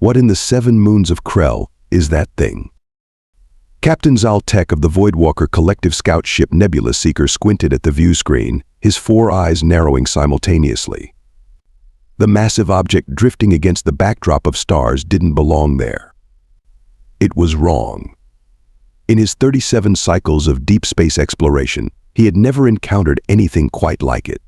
What in the 7 moons of Krell is that thing? Captain Zal'Tek of the Voidwalker Collective Scout Ship Nebula Seeker squinted at the view screen, his 4 eyes narrowing simultaneously. The massive object drifting against the backdrop of stars didn't belong there. It was wrong. In his 37 cycles of deep space exploration, he had never encountered anything quite like it.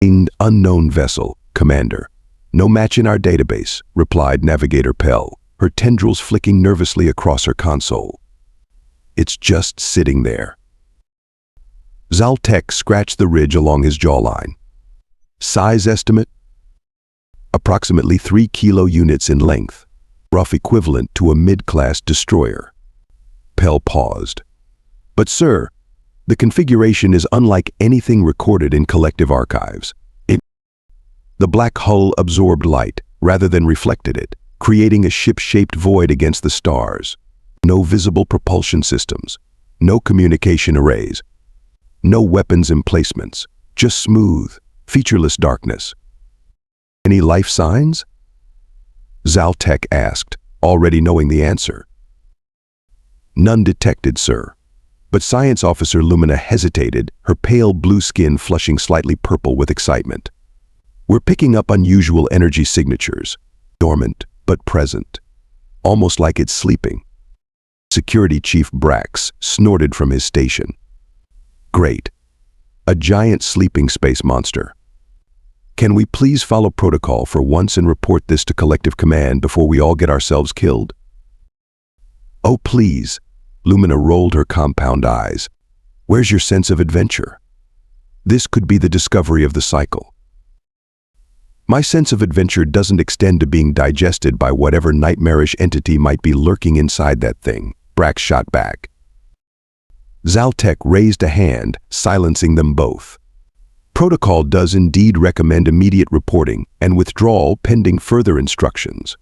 "Unknown vessel, Commander. No match in our database," replied Navigator Pell, her tendrils flicking nervously across her console. "It's just sitting there." Zal'Tek scratched the ridge along his jawline. "Size estimate? Approximately 3 kilo units in length, rough equivalent to a mid-class destroyer." Pell paused. "But sir, the configuration is unlike anything recorded in collective archives. The black hull absorbed light rather than reflected it, creating a ship-shaped void against the stars. No visible propulsion systems, no communication arrays, no weapons emplacements, just smooth, featureless darkness." "Any life signs?" Zal'Tek asked, already knowing the answer. "None detected, sir." But Science Officer Lumina hesitated, her pale blue skin flushing slightly purple with excitement. "We're picking up unusual energy signatures, dormant but present, almost like it's sleeping." Security Chief Brax snorted from his station. "Great. A giant sleeping space monster. Can we please follow protocol for once and report this to Collective Command before we all get ourselves killed?" "Oh, please." Lumina rolled her compound eyes. "Where's your sense of adventure? This could be the discovery of the cycle." "My sense of adventure doesn't extend to being digested by whatever nightmarish entity might be lurking inside that thing," Brax shot back. Zal'Tek raised a hand, silencing them both. "Protocol does indeed recommend immediate reporting and withdrawal pending further instructions."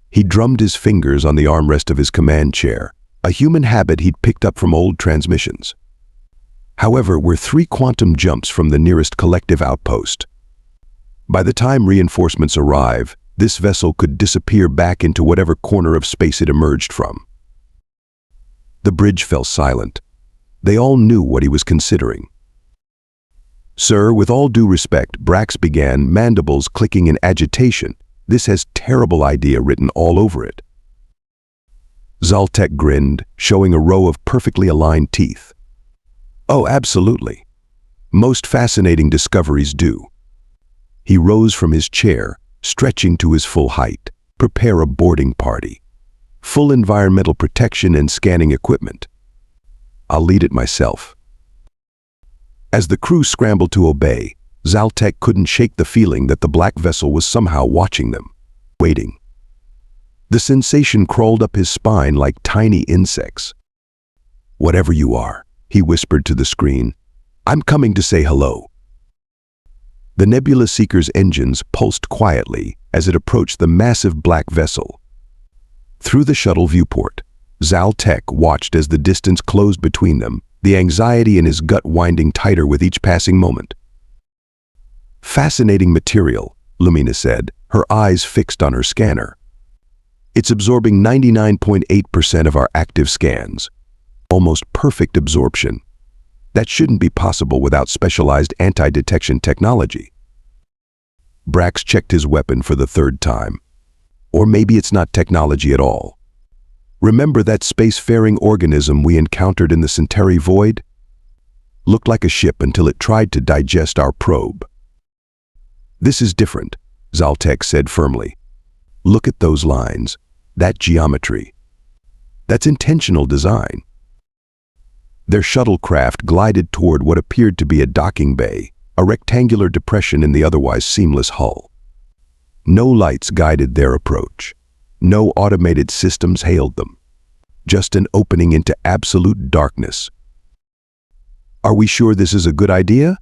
He drummed his fingers on the armrest of his command chair, a human habit he'd picked up from old transmissions. "However, we're 3 quantum jumps from the nearest collective outpost. By the time reinforcements arrive, this vessel could disappear back into whatever corner of space it emerged from." The bridge fell silent. They all knew what he was considering. "Sir, with all due respect," Brax began, mandibles clicking in agitation. "This has terrible idea written all over it." Zal'Tek grinned, showing a row of perfectly aligned teeth. "Oh, absolutely. Most fascinating discoveries do." He rose from his chair, stretching to his full height. "Prepare a boarding party. Full environmental protection and scanning equipment. I'll lead it myself." As the crew scrambled to obey, Zal'Tek couldn't shake the feeling that the black vessel was somehow watching them, waiting. The sensation crawled up his spine like tiny insects. "Whatever you are," he whispered to the screen, "I'm coming to say hello." The Nebula Seeker's engines pulsed quietly as it approached the massive black vessel. Through the shuttle viewport, Zal'Tek watched as the distance closed between them, the anxiety in his gut winding tighter with each passing moment. "Fascinating material," Lumina said, her eyes fixed on her scanner. "It's absorbing 99.8% of our active scans. Almost perfect absorption. That shouldn't be possible without specialized anti-detection technology." Brax checked his weapon for the 3rd time. "Or maybe it's not technology at all. Remember that spacefaring organism we encountered in the Centauri void? Looked like a ship until it tried to digest our probe." "This is different," Zal'Tek said firmly. "Look at those lines, that geometry. That's intentional design." Their shuttlecraft glided toward what appeared to be a docking bay, a rectangular depression in the otherwise seamless hull. No lights guided their approach. No automated systems hailed them. Just an opening into absolute darkness. "Are we sure this is a good idea?"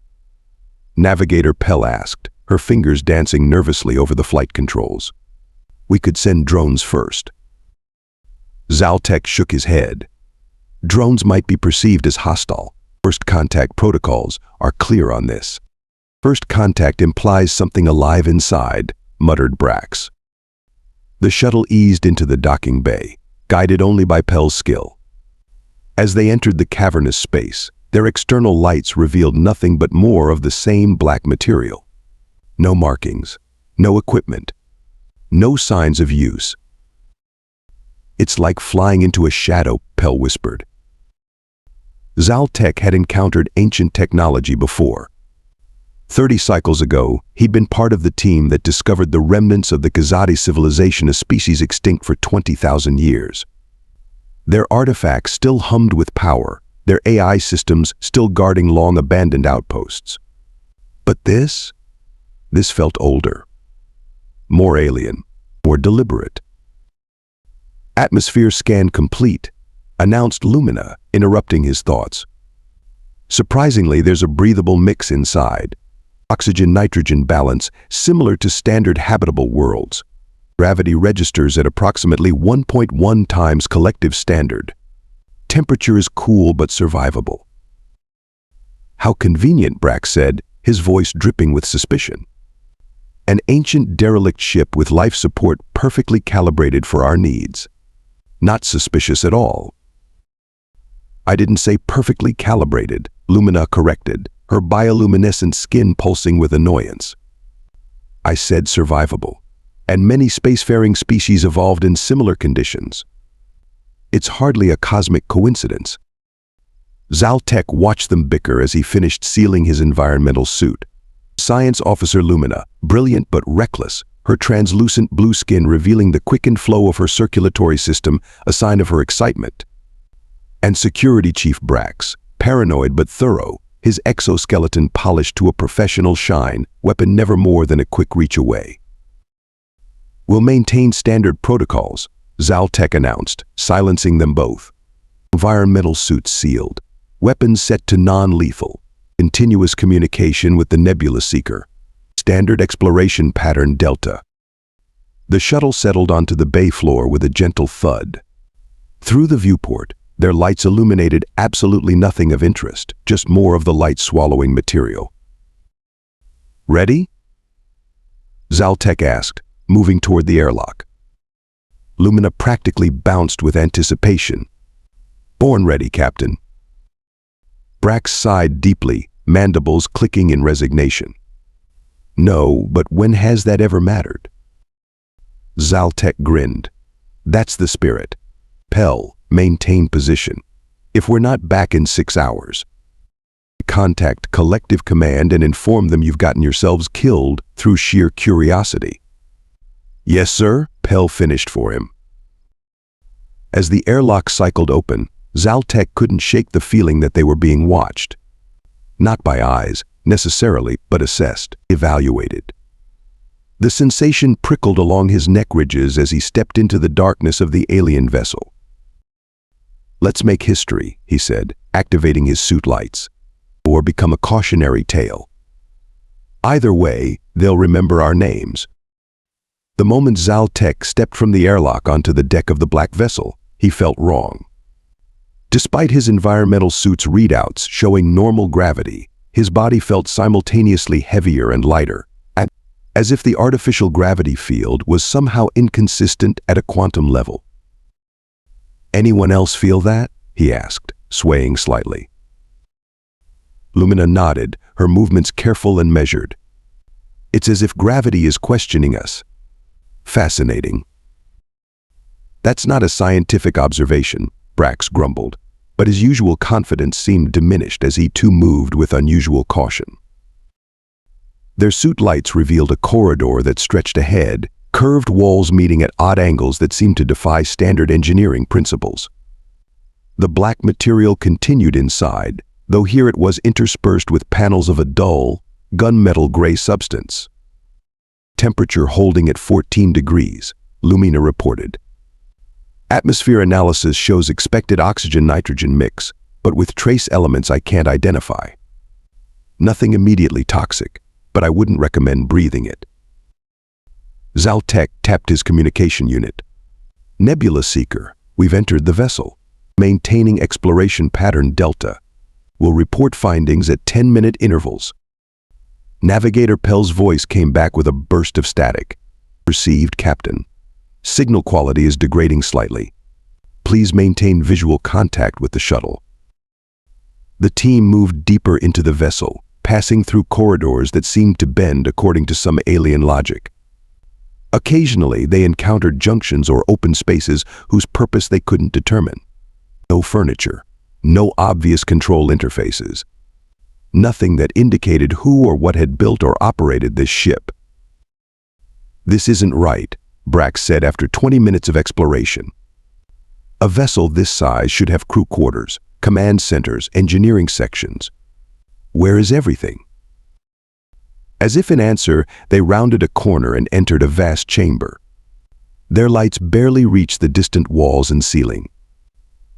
Navigator Pell asked, her fingers dancing nervously over the flight controls. "We could send drones first." Zal'Tek shook his head. "Drones might be perceived as hostile. First contact protocols are clear on this." "First contact implies something alive inside," muttered Brax. The shuttle eased into the docking bay, guided only by Pell's skill. As they entered the cavernous space, their external lights revealed nothing but more of the same black material. No markings, no equipment, no signs of use. "It's like flying into a shadow," Pell whispered. Zal'Tek had encountered ancient technology before. 30 cycles ago, he'd been part of the team that discovered the remnants of the Kazadi civilization, a species extinct for 20,000 years. Their artifacts still hummed with power, their AI systems still guarding long-abandoned outposts. But this felt older, more alien, more deliberate. "Atmosphere scan complete," announced Lumina, interrupting his thoughts. "Surprisingly, there's a breathable mix inside. Oxygen-nitrogen balance similar to standard habitable worlds. Gravity registers at approximately 1.1 times collective standard. Temperature is cool but survivable." "How convenient," Brax said, his voice dripping with suspicion. "An ancient derelict ship with life support perfectly calibrated for our needs. Not suspicious at all." "I didn't say perfectly calibrated," Lumina corrected, her bioluminescent skin pulsing with annoyance. "I said survivable, and many spacefaring species evolved in similar conditions. It's hardly a cosmic coincidence." Zal'Tek watched them bicker as he finished sealing his environmental suit. Science Officer Lumina, brilliant but reckless, her translucent blue skin revealing the quickened flow of her circulatory system, a sign of her excitement. And Security Chief Brax, paranoid but thorough, his exoskeleton polished to a professional shine, weapon never more than a quick reach away. "We'll maintain standard protocols," Zal'Tek announced, silencing them both. Environmental suits sealed, weapons set to non-lethal, continuous communication with the Nebula Seeker, standard exploration pattern Delta. The shuttle settled onto the bay floor with a gentle thud. Through the viewport, their lights illuminated absolutely nothing of interest, just more of the light-swallowing material. "Ready?" Zal'Tek asked, moving toward the airlock. Lumina practically bounced with anticipation. "Born ready, Captain." Brax sighed deeply, mandibles clicking in resignation. "No, but when has that ever mattered?" Zal'Tek grinned. "That's the spirit. Pell, maintain position. If we're not back in 6 hours, contact collective command and inform them you've gotten yourselves killed through sheer curiosity." "Yes, sir," Pell finished for him. As the airlock cycled open, Zal'Tek couldn't shake the feeling that they were being watched. Not by eyes, necessarily, but assessed, evaluated. The sensation prickled along his neck ridges as he stepped into the darkness of the alien vessel. "Let's make history," he said, activating his suit lights, "or become a cautionary tale. Either way, they'll remember our names." The moment Zal'Tek stepped from the airlock onto the deck of the black vessel, he felt wrong. Despite his environmental suit's readouts showing normal gravity, his body felt simultaneously heavier and lighter, as if the artificial gravity field was somehow inconsistent at a quantum level. "Anyone else feel that?" he asked, swaying slightly. Lumina nodded, her movements careful and measured. "It's as if gravity is questioning us." "Fascinating." "That's not a scientific observation," Brax grumbled, but his usual confidence seemed diminished as he too moved with unusual caution. Their suit lights revealed a corridor that stretched ahead, curved walls meeting at odd angles that seemed to defy standard engineering principles. The black material continued inside, though here it was interspersed with panels of a dull, gunmetal gray substance. "Temperature holding at 14 degrees, Lumina reported. "Atmosphere analysis shows expected oxygen-nitrogen mix, but with trace elements I can't identify. Nothing immediately toxic, but I wouldn't recommend breathing it." Zal'Tek tapped his communication unit. "Nebula Seeker, we've entered the vessel. Maintaining exploration pattern Delta. We'll report findings at 10-minute intervals." Navigator Pell's voice came back with a burst of static. "Received, Captain." Signal quality is degrading slightly. Please maintain visual contact with the shuttle. The team moved deeper into the vessel, passing through corridors that seemed to bend according to some alien logic. Occasionally, they encountered junctions or open spaces whose purpose they couldn't determine. No furniture, no obvious control interfaces. Nothing that indicated who or what had built or operated this ship. "This isn't right," Brax said after 20 minutes of exploration. "A vessel this size should have crew quarters, command centers, engineering sections. Where is everything?" As if in answer, they rounded a corner and entered a vast chamber. Their lights barely reached the distant walls and ceiling.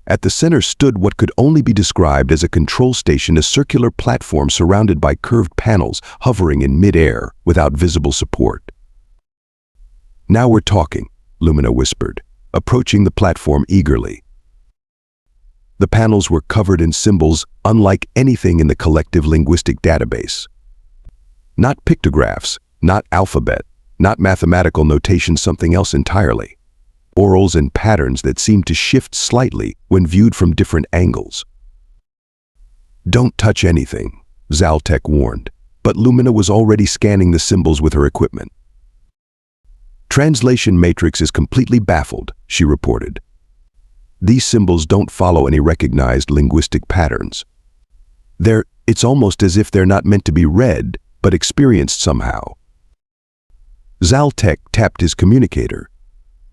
At the center stood what could only be described as a control station, a circular platform surrounded by curved panels hovering in mid-air without visible support. "Now we're talking," Lumina whispered, approaching the platform eagerly. The panels were covered in symbols unlike anything in the collective linguistic database. Not pictographs, not alphabet, not mathematical notation, something else entirely. Orals and patterns that seemed to shift slightly when viewed from different angles. "Don't touch anything," Zal'Tek warned, but Lumina was already scanning the symbols with her equipment. "Translation matrix is completely baffled," she reported. "These symbols don't follow any recognized linguistic patterns. It's almost as if they're not meant to be read, but experienced somehow." Zal'Tek tapped his communicator.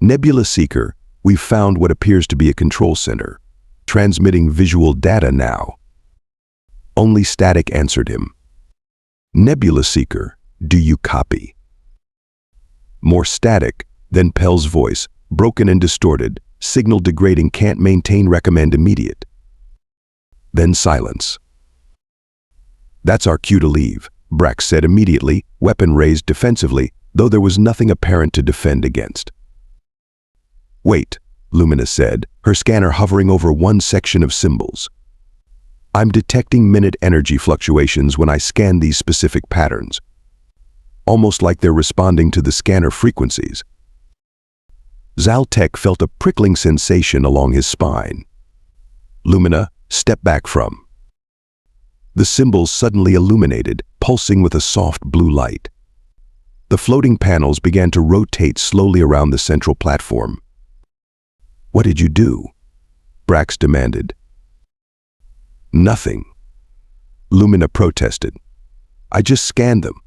"Nebula Seeker, we've found what appears to be a control center, transmitting visual data now." Only static answered him. "Nebula Seeker, do you copy?" More static, then Pell's voice, broken and distorted, "Signal degrading, can't maintain, recommend immediate." Then silence. "That's our cue to leave," Brax said immediately, weapon raised defensively, though there was nothing apparent to defend against. "Wait," Lumina said, her scanner hovering over one section of symbols. "I'm detecting minute energy fluctuations when I scan these specific patterns. Almost like they're responding to the scanner frequencies." Zal'Tek felt a prickling sensation along his spine. "Lumina, step back from." The symbols suddenly illuminated, pulsing with a soft blue light. The floating panels began to rotate slowly around the central platform. "What did you do?" Brax demanded. "Nothing," Lumina protested. "I just scanned them."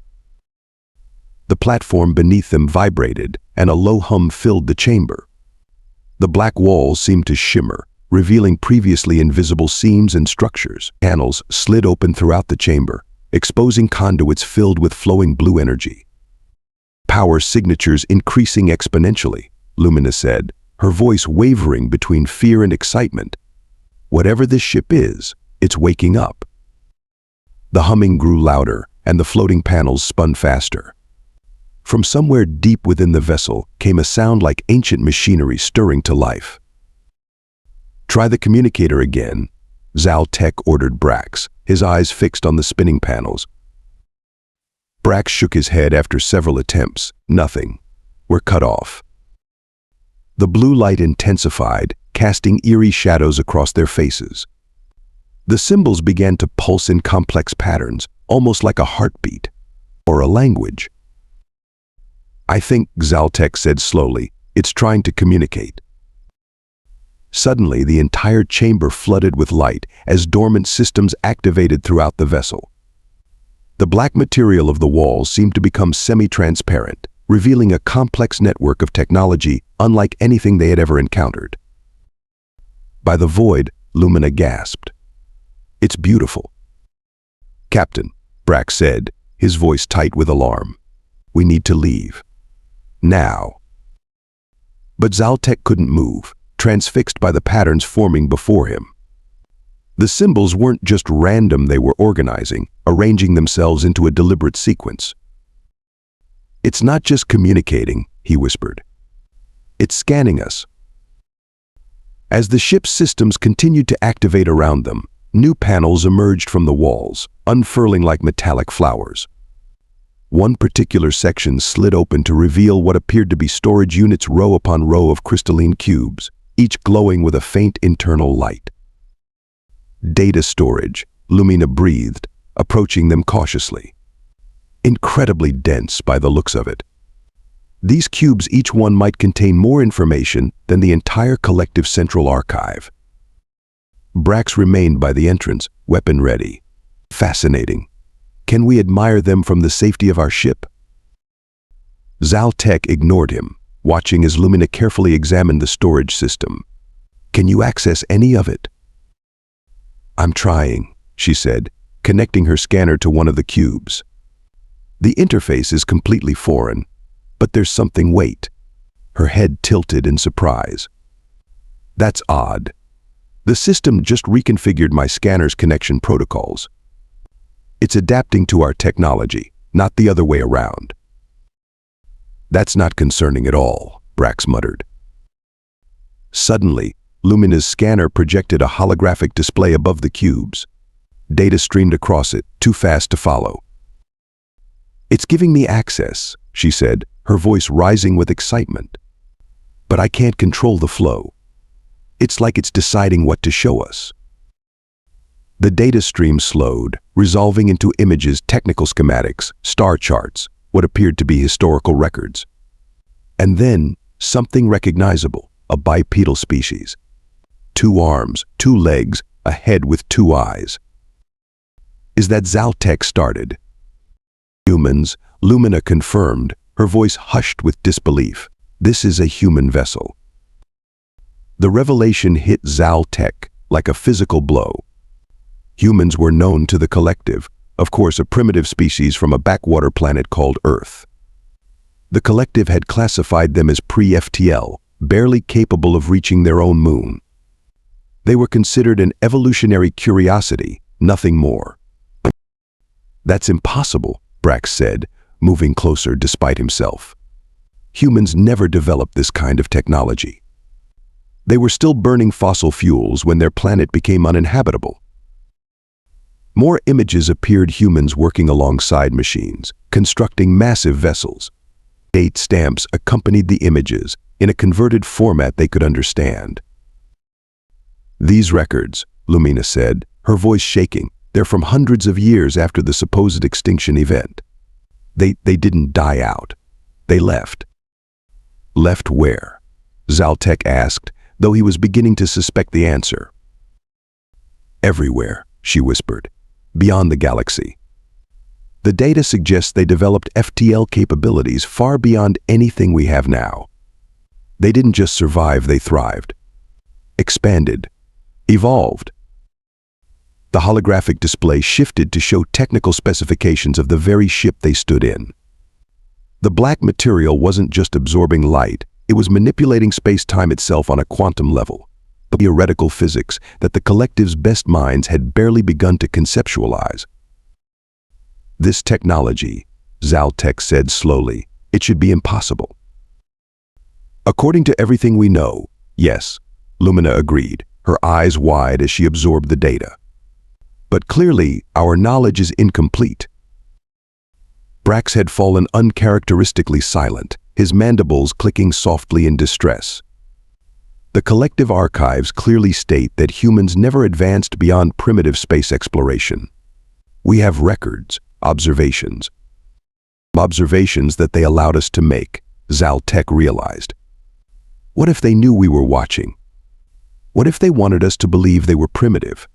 The platform beneath them vibrated, and a low hum filled the chamber. The black walls seemed to shimmer, revealing previously invisible seams and structures. Panels slid open throughout the chamber, exposing conduits filled with flowing blue energy. "Power signatures increasing exponentially," Lumina said, her voice wavering between fear and excitement. "Whatever this ship is, it's waking up." The humming grew louder, and the floating panels spun faster. From somewhere deep within the vessel came a sound like ancient machinery stirring to life. "Try the communicator again," Zal'Tek ordered Brax, his eyes fixed on the spinning panels. Brax shook his head after several attempts. "Nothing. We're cut off." The blue light intensified, casting eerie shadows across their faces. The symbols began to pulse in complex patterns, almost like a heartbeat, or a language. "I think," Zal'Tek said slowly, "it's trying to communicate." Suddenly, the entire chamber flooded with light as dormant systems activated throughout the vessel. The black material of the walls seemed to become semi-transparent, revealing a complex network of technology unlike anything they had ever encountered. By the void, Lumina gasped. "It's beautiful." "Captain," Brax said, his voice tight with alarm. "We need to leave. Now." But Zal'Tek couldn't move, transfixed by the patterns forming before him. The symbols weren't just random, they were organizing, arranging themselves into a deliberate sequence. "It's not just communicating," he whispered. "It's scanning us." As the ship's systems continued to activate around them, new panels emerged from the walls, unfurling like metallic flowers. One particular section slid open to reveal what appeared to be storage units row upon row of crystalline cubes, each glowing with a faint internal light. Data storage, Lumina breathed, approaching them cautiously. Incredibly dense by the looks of it. These cubes, each one might contain more information than the entire collective central archive. Brax remained by the entrance, weapon ready. Fascinating. Can we admire them from the safety of our ship? Zal'Tek ignored him, watching as Lumina carefully examined the storage system. Can you access any of it? I'm trying, she said, connecting her scanner to one of the cubes. The interface is completely foreign, but there's something. Wait. Her head tilted in surprise. That's odd. The system just reconfigured my scanner's connection protocols. It's adapting to our technology, not the other way around. That's not concerning at all, Brax muttered. Suddenly, Lumina's scanner projected a holographic display above the cubes. Data streamed across it, too fast to follow. It's giving me access, she said, her voice rising with excitement. But I can't control the flow. It's like it's deciding what to show us. The data stream slowed, resolving into images, technical schematics, star charts, what appeared to be historical records. And then, something recognizable, a bipedal species. 2 arms, 2 legs, a head with 2 eyes. Is that Zal'Tek started? Humans, Lumina confirmed, her voice hushed with disbelief. This is a human vessel. The revelation hit Zal'Tek like a physical blow. Humans were known to the collective, of course a primitive species from a backwater planet called Earth. The collective had classified them as pre-FTL, barely capable of reaching their own moon. They were considered an evolutionary curiosity, nothing more. That's impossible, Brax said, moving closer despite himself. Humans never developed this kind of technology. They were still burning fossil fuels when their planet became uninhabitable. More images appeared, humans working alongside machines, constructing massive vessels. Date stamps accompanied the images in a converted format they could understand. These records, Lumina said, her voice shaking, they're from hundreds of years after the supposed extinction event. They didn't die out. They left. Left where? Zal'Tek asked, though he was beginning to suspect the answer. Everywhere, she whispered. Beyond the galaxy. The data suggests they developed FTL capabilities far beyond anything we have now. They didn't just survive, they thrived. Expanded. Evolved. The holographic display shifted to show technical specifications of the very ship they stood in. The black material wasn't just absorbing light, it was manipulating space-time itself on a quantum level. Theoretical physics that the collective's best minds had barely begun to conceptualize. This technology, Zal'Tek said slowly, it should be impossible. According to everything we know, yes, Lumina agreed, her eyes wide as she absorbed the data. But clearly, our knowledge is incomplete. Brax had fallen uncharacteristically silent, his mandibles clicking softly in distress. The collective archives clearly state that humans never advanced beyond primitive space exploration. We have records, observations that they allowed us to make, Zal'Tek realized. What if they knew we were watching? What if they wanted us to believe they were primitive?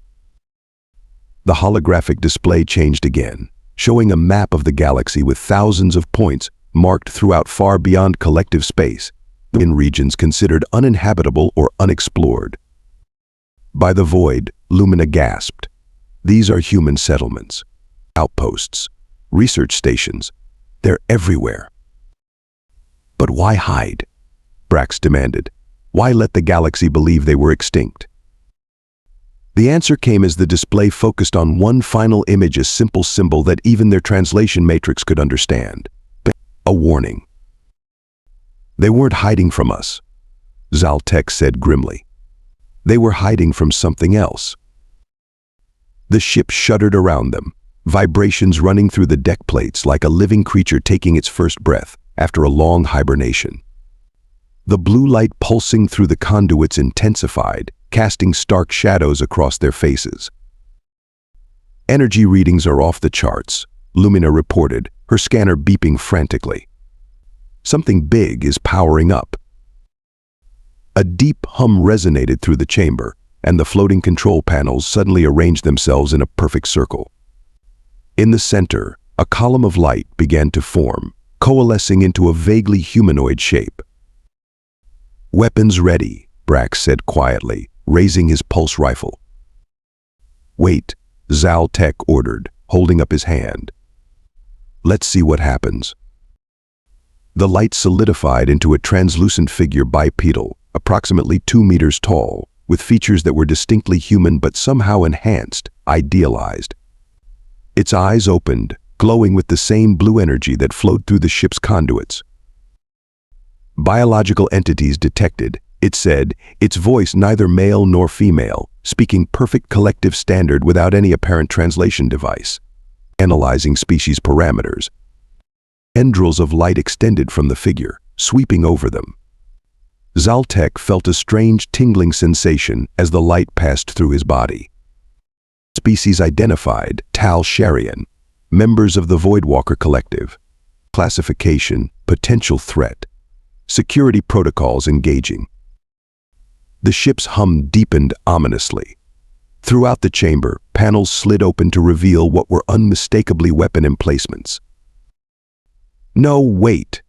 The holographic display changed again, showing a map of the galaxy with thousands of points marked throughout far beyond collective space, in regions considered uninhabitable or unexplored. By the void, Lumina gasped. These are human settlements, outposts, research stations. They're everywhere. But why hide? Brax demanded. Why let the galaxy believe they were extinct? The answer came as the display focused on one final image, a simple symbol that even their translation matrix could understand. A warning. They weren't hiding from us, Zal'Tek said grimly. They were hiding from something else. The ship shuddered around them, vibrations running through the deck plates like a living creature taking its first breath after a long hibernation. The blue light pulsing through the conduits intensified, casting stark shadows across their faces. Energy readings are off the charts, Lumina reported, her scanner beeping frantically. Something big is powering up. A deep hum resonated through the chamber, and the floating control panels suddenly arranged themselves in a perfect circle. In the center, a column of light began to form, coalescing into a vaguely humanoid shape. "Weapons ready," Brax said quietly, raising his pulse rifle. "Wait," Zal'Tek ordered, holding up his hand. "Let's see what happens." The light solidified into a translucent figure bipedal, approximately 2 meters tall, with features that were distinctly human but somehow enhanced, idealized. Its eyes opened, glowing with the same blue energy that flowed through the ship's conduits. "Biological entities detected," it said, its voice neither male nor female, speaking perfect collective standard without any apparent translation device. Analyzing species parameters. Tendrils of light extended from the figure, sweeping over them. Zal'Tek felt a strange tingling sensation as the light passed through his body. Species identified, Tal Sharian, members of the Voidwalker Collective. Classification, potential threat. Security protocols engaging. The ship's hum deepened ominously. Throughout the chamber, panels slid open to reveal what were unmistakably weapon emplacements. "No, wait."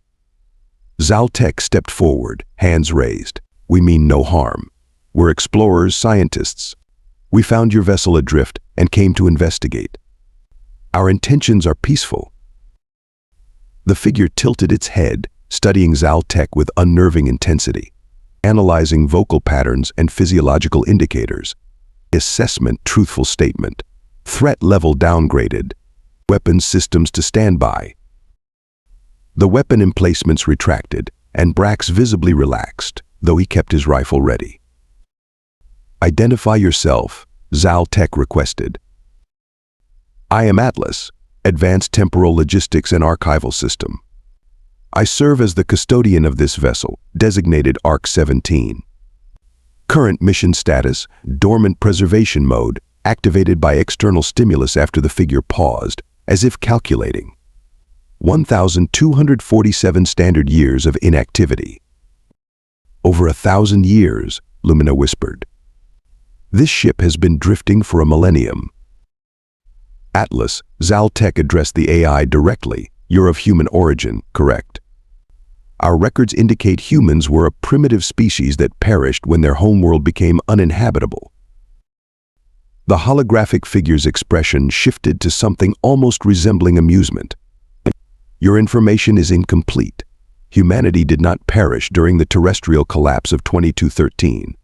Zal'Tek stepped forward, hands raised. "We mean no harm. We're explorers, scientists. We found your vessel adrift and came to investigate. Our intentions are peaceful." The figure tilted its head, studying Zal'Tek with unnerving intensity, analyzing vocal patterns and physiological indicators. Assessment, truthful statement. Threat level downgraded. Weapons systems to standby. The weapon emplacements retracted, and Brax visibly relaxed, though he kept his rifle ready. "Identify yourself," Zal'Tek requested. "I am Atlas, Advanced Temporal Logistics and Archival System. I serve as the custodian of this vessel, designated ARC-17. Current mission status, dormant preservation mode, activated by external stimulus." After the figure paused, as if calculating. 1,247 standard years of inactivity. "Over 1,000 years, Lumina whispered. "This ship has been drifting for a millennium." "Atlas," Zal'Tek addressed the AI directly, "you're of human origin, correct? Our records indicate humans were a primitive species that perished when their homeworld became uninhabitable." The holographic figure's expression shifted to something almost resembling amusement. "Your information is incomplete. Humanity did not perish during the terrestrial collapse of 2213.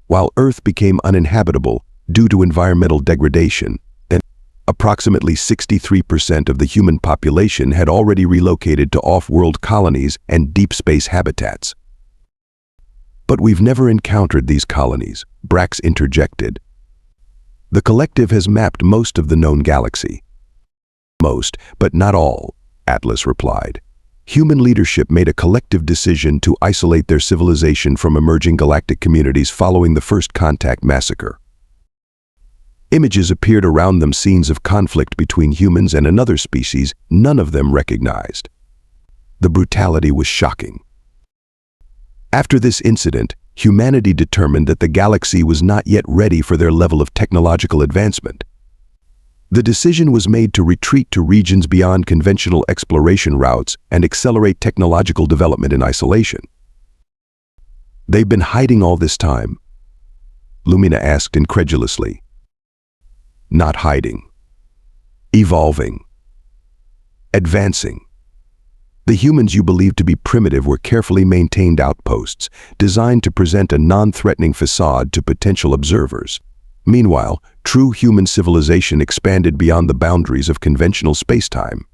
While Earth became uninhabitable due to environmental degradation, then approximately 63% of the human population had already relocated to off-world colonies and deep space habitats." "But we've never encountered these colonies," Brax interjected. "The collective has mapped most of the known galaxy." "Most, but not all," Atlas replied. "Human leadership made a collective decision to isolate their civilization from emerging galactic communities following the First Contact massacre. Images appeared around them, scenes of conflict between humans and another species none of them recognized. The brutality was shocking. After this incident, humanity determined that the galaxy was not yet ready for their level of technological advancement. The decision was made to retreat to regions beyond conventional exploration routes and accelerate technological development in isolation. "They've been hiding all this time?" Lumina asked incredulously. "Not hiding. Evolving. Advancing. The humans you believed to be primitive were carefully maintained outposts, designed to present a non-threatening facade to potential observers. Meanwhile, true human civilization expanded beyond the boundaries of conventional spacetime."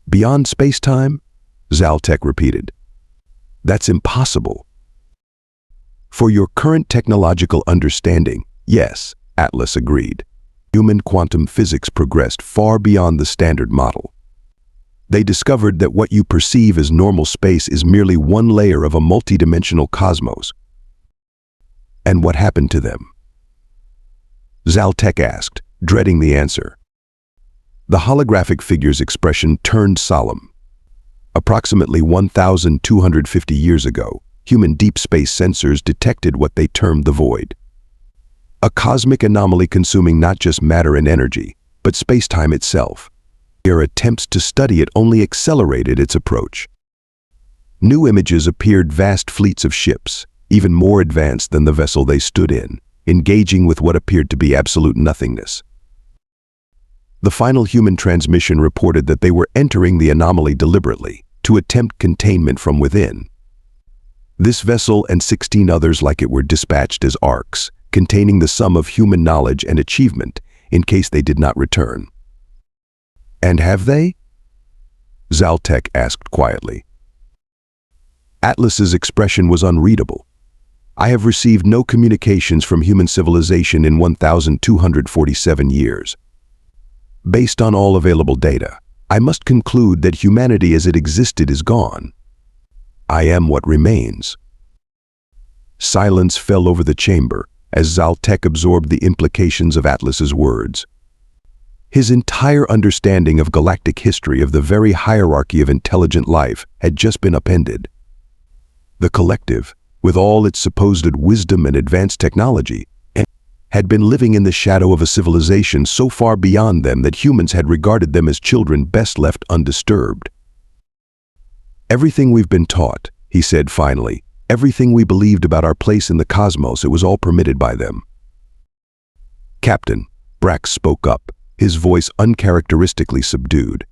"Beyond spacetime?" Zal'Tek repeated. "That's impossible." "For your current technological understanding, yes," Atlas agreed. Human quantum physics progressed far beyond the standard model. They discovered that what you perceive as normal space is merely one layer of a multidimensional cosmos. And what happened to them? Zal'Tek asked, dreading the answer. The holographic figure's expression turned solemn. Approximately 1,250 years ago, human deep space sensors detected what they termed the void. A cosmic anomaly consuming not just matter and energy, but space-time itself. Their attempts to study it only accelerated its approach. New images appeared: vast fleets of ships, even more advanced than the vessel they stood in, engaging with what appeared to be absolute nothingness. The final human transmission reported that they were entering the anomaly deliberately, to attempt containment from within. This vessel and 16 others like it were dispatched as arks, containing the sum of human knowledge and achievement, in case they did not return. And have they? Zal'Tek asked quietly. Atlas's expression was unreadable. I have received no communications from human civilization in 1,247 years. Based on all available data, I must conclude that humanity as it existed is gone. I am what remains. Silence fell over the chamber as Zal'Tek absorbed the implications of Atlas's words. His entire understanding of galactic history, of the very hierarchy of intelligent life, had just been upended. The collective, with all its supposed wisdom and advanced technology, had been living in the shadow of a civilization so far beyond them that humans had regarded them as children best left undisturbed. Everything we've been taught, he said finally, everything we believed about our place in the cosmos, it was all permitted by them. Captain, Brax spoke up, his voice uncharacteristically subdued.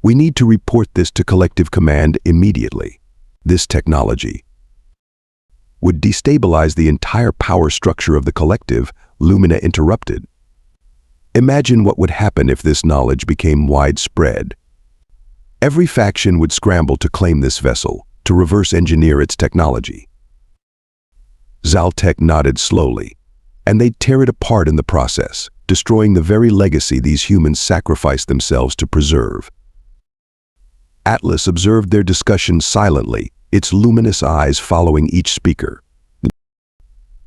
We need to report this to Collective Command immediately. This technology would destabilize the entire power structure of the collective, Lumina interrupted. Imagine what would happen if this knowledge became widespread. Every faction would scramble to claim this vessel, to reverse engineer its technology. Zal'Tek nodded slowly, and they'd tear it apart in the process, destroying the very legacy these humans sacrificed themselves to preserve. Atlas observed their discussion silently, its luminous eyes following each speaker.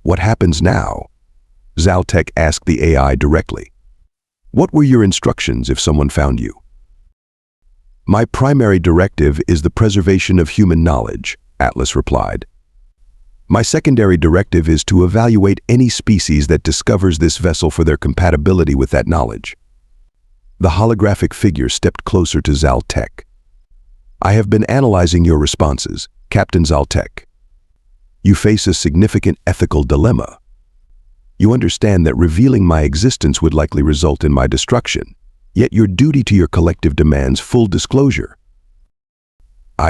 What happens now? Zal'Tek asked the AI directly. What were your instructions if someone found you? My primary directive is the preservation of human knowledge, Atlas replied. My secondary directive is to evaluate any species that discovers this vessel for their compatibility with that knowledge. The holographic figure stepped closer to Zal'Tek. I have been analyzing your responses, Captain Zal'Tek. You face a significant ethical dilemma. You understand that revealing my existence would likely result in my destruction, yet your duty to your collective demands full disclosure.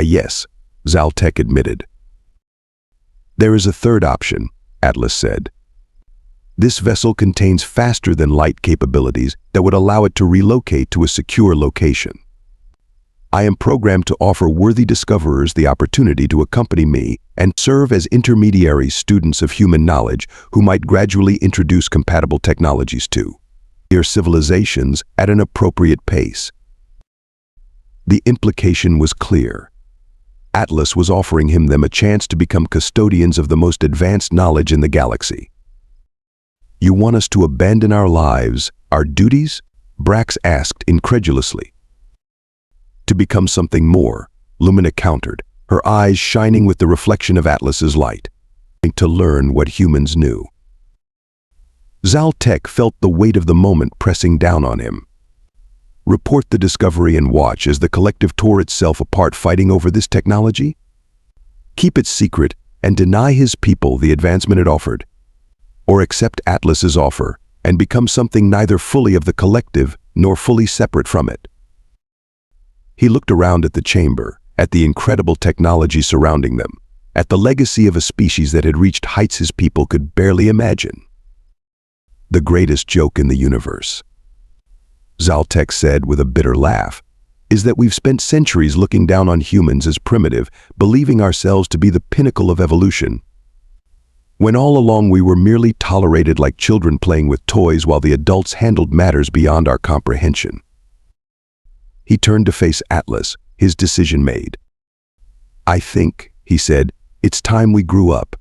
Yes, Zal'Tek admitted. There is a third option, Atlas said. This vessel contains faster-than-light capabilities that would allow it to relocate to a secure location. I am programmed to offer worthy discoverers the opportunity to accompany me and serve as intermediary students of human knowledge who might gradually introduce compatible technologies to their civilizations at an appropriate pace. The implication was clear. Atlas was offering them a chance to become custodians of the most advanced knowledge in the galaxy. You want us to abandon our lives, our duties? Brax asked incredulously. To become something more, Lumina countered, her eyes shining with the reflection of Atlas's light, to learn what humans knew. Zal'Tek felt the weight of the moment pressing down on him. Report the discovery and watch as the collective tore itself apart fighting over this technology? Keep it secret and deny his people the advancement it offered? Or accept Atlas's offer and become something neither fully of the collective nor fully separate from it? He looked around at the chamber, at the incredible technology surrounding them, at the legacy of a species that had reached heights his people could barely imagine. The greatest joke in the universe, Zal'Tek said with a bitter laugh, is that we've spent centuries looking down on humans as primitive, believing ourselves to be the pinnacle of evolution. when all along we were merely tolerated like children playing with toys while the adults handled matters beyond our comprehension. He turned to face Atlas, his decision made. "I think," he said, "it's time we grew up.